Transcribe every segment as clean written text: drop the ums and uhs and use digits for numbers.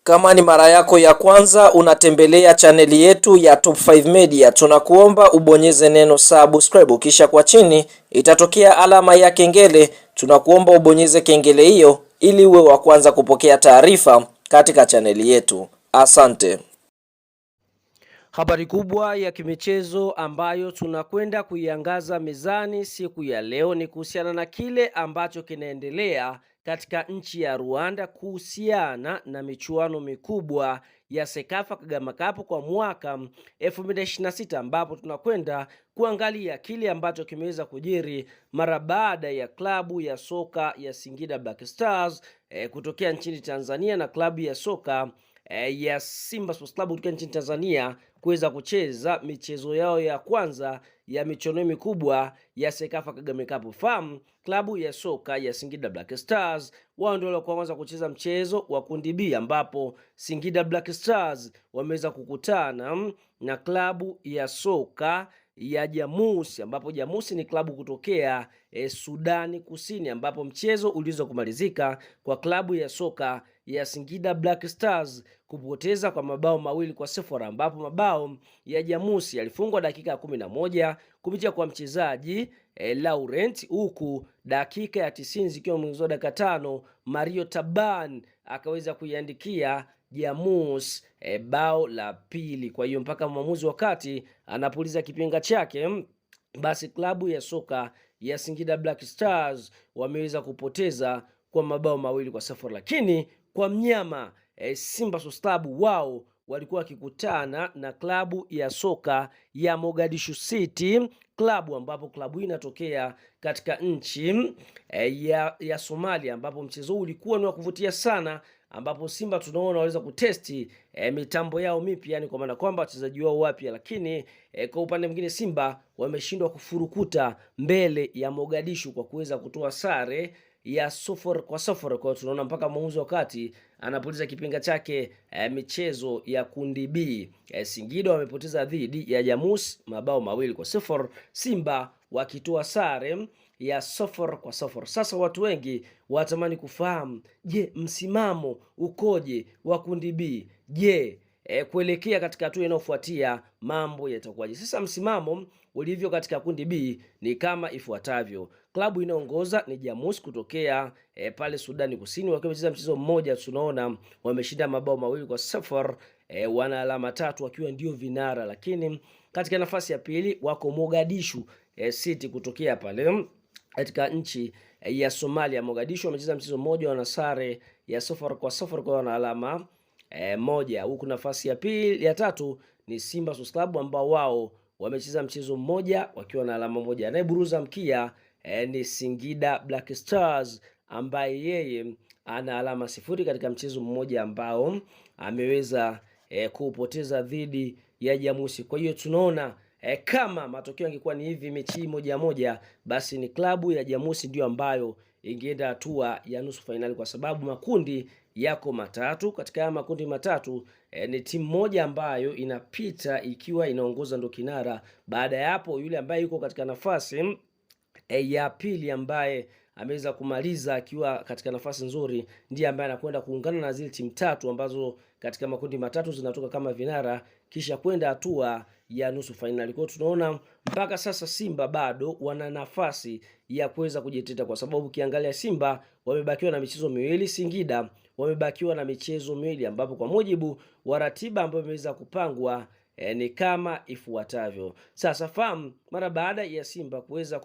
Kama ni mara yako ya kwanza unatembelea chaneli yetu ya Top 5 Media, tunakuomba ubonyeze neno subscribe, kisha kwa chini itatokea alama ya kengele. Tunakuomba ubonyeze kengele hiyo ili uwe wa kwanza kupokea taarifa katika chaneli yetu. Asante. Habari kubwa ya kimichezo ambayo tunakwenda kuiangaza mezani siku ya leo ni kuhusiana na kile ambacho kinaendelea katika nchi ya Rwanda kuhusiana na michuano mikubwa ya Sekafa Kagame Cup kwa mwaka 2026, ambapo tunakwenda kuangalia kile ambacho kimeweza kujiri mara baada ya klabu ya soka ya Singida Black Stars kutokea nchini Tanzania na klabu ya soka ya Simba Sports Club kutoka nchini Tanzania kuweza kucheza michezo yao ya kwanza ya michuano mikubwa ya Sekafa Kagame Cup. Fahamu klabu ya soka ya Singida Black Stars wao ndio walikuanza kucheza mchezo wa kundi B, ambapo Singida Black Stars wameweza kukutana na klabu ya soka ya Jamusi, ambapo Jamusi ni klabu kutokea Sudani Kusini, ambapo mchezo uliweza kumalizika kwa klabu ya soka ya Singida Black Stars kupoteza kwa mabao 2-0, ambapo mabao ya Jamusi yalifungwa dakika ya 11 kupitia kwa mchezaji Laurent, huku dakika ya 90 zikiwa mwanzo dakika 5 Mario Taban akaweza kuiandikia Jamus bao la pili. Kwa hiyo mpaka mwamuzi wakati anapuliza kipenga chake, basi klabu ya soka ya Singida Black Stars wameweza kupoteza kwa mabao 2-0, lakini kwa mnyama Simba Sports Club wao walikuwa wakikutana na klabu ya soka ya Mogadishu City klabu, ambapo klabu hii inatokea katika nchi ya Somalia, ambapo mchezo huu ulikuwa ni wa kuvutia sana, ambapo Simba tunaona waweza kutesti mitambo yao mipya, yani kwa maana kwamba wachezaji wao wapya, lakini kwa upande mwingine Simba wameshindwa kufurukuta mbele ya Mogadishu kwa kuweza kutoa sare ya 0-0. Kwa tunaona mpaka mwamuzi wakati anapuliza kipenga chake michezo ya kundi B, Singida wamepoteza dhidi ya Jamus mabao 2-0, Simba wakitoa sare ya 0-0. Sasa watu wengi watamani kufahamu, je, msimamo ukoje wa kundi B? Je, kuelekea katika hatua inayofuatia mambo yatakuwaje? Sasa msimamo ulivyo katika kundi B ni kama ifuatavyo. Klabu inaongoza ni Jamus kutokea pale Sudani Kusini, wakiwa wamecheza mchezo mmoja, tunaona wameshinda mabao 2-0, wana alama 3 wakiwa ndio vinara. Lakini katika nafasi ya pili wako Mogadishu City kutokea pale katika nchi ya Somalia. Mogadishu wamecheza mchezo mmoja, wana sare ya 0-0, kwa wana alama moja. Huku nafasi ya pili ya tatu ni Simba Sports Club ambao wao wamecheza mchezo mmoja wakiwa na alama moja. Anayeburuza mkia ni Singida Black Stars ambaye yeye ana alama 0 katika mchezo mmoja ambao ameweza kupoteza dhidi ya Jamusi. Kwa hiyo tunaona kama matokeo yangekuwa ni hivi mechi moja, basi ni klabu ya Jamusi ndio ambayo ingeenda hatua ya nusu finali, kwa sababu makundi yako matatu. Katika haya makundi matatu ni timu moja ambayo inapita ikiwa inaongoza ndo kinara. Baada ya hapo yule ambaye yuko katika nafasi ya pili ambaye ameweza kumaliza akiwa katika nafasi nzuri ndiye ambaye anakwenda kuungana na zile timu tatu ambazo katika makundi matatu zinatoka kama vinara kisha kwenda hatua ya nusu finali. Kwa hiyo tunaona mpaka sasa Simba bado wana nafasi ya kuweza kujitetea, kwa sababu ukiangalia Simba wamebakiwa na michezo miwili, Singida wamebakiwa na michezo miwili, ambapo kwa mujibu wa ratiba ambayo imeweza kupangwa ni kama ifuatavyo. Sasa fahamu mara baada ya Simba kuweza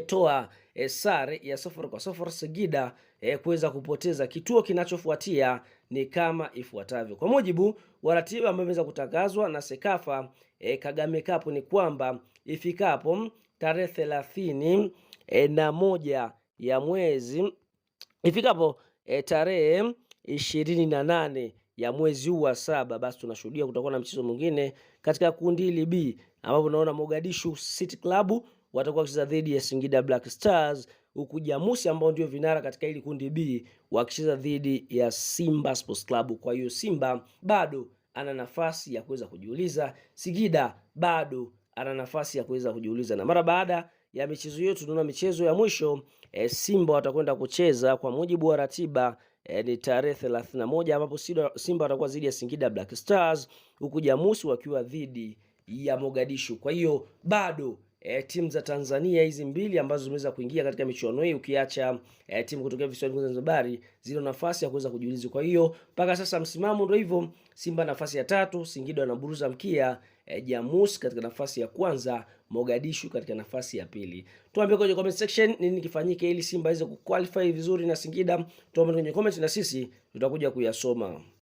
toa sare ya 0-0, Singida kuweza kupoteza, kituo kinachofuatia ni kama ifuatavyo. Kwa mujibu wa ratiba ambayo imeweza kutangazwa na Sekafa Kagame Cup ni kwamba ifikapo tarehe 31 ya mwezi, ifikapo tarehe 28 ya mwezi huu wa 7, basi tunashuhudia kutakuwa na mchezo mwingine katika kundi hili B, ambapo tunaona Mogadishu City Club watakuwa wakicheza dhidi ya Singida Black Stars, huku Jamusi ambao ndio vinara katika hili kundi B wakicheza dhidi ya Simba Sports Club. Kwa hiyo Simba bado ana nafasi ya kuweza kujiuliza, Singida bado ana nafasi ya kuweza kujiuliza, na mara baada ya michezo yetu tunaona michezo ya mwisho Simba watakwenda kucheza kwa mujibu wa ratiba ni tarehe 31 ambapo Simba watakuwa dhidi ya Singida Black Stars, huku Jamusi wakiwa dhidi ya Mogadishu. Kwa hiyo bado timu za Tanzania hizi mbili ambazo zimeweza kuingia katika michuano hii, ukiacha timu kutoka visiwani Zanzibar, zina nafasi ya kuweza kujiuliza. Kwa hiyo mpaka sasa msimamo ndio hivyo: Simba nafasi ya 3, Singida wanaburuza mkia, Jamus katika nafasi ya kwanza, Mogadishu katika nafasi ya pili. Tuambie kwenye comment section nini kifanyike ili Simba iweze kuqualify vizuri na Singida. Tuambie kwenye comment na sisi tutakuja kuyasoma.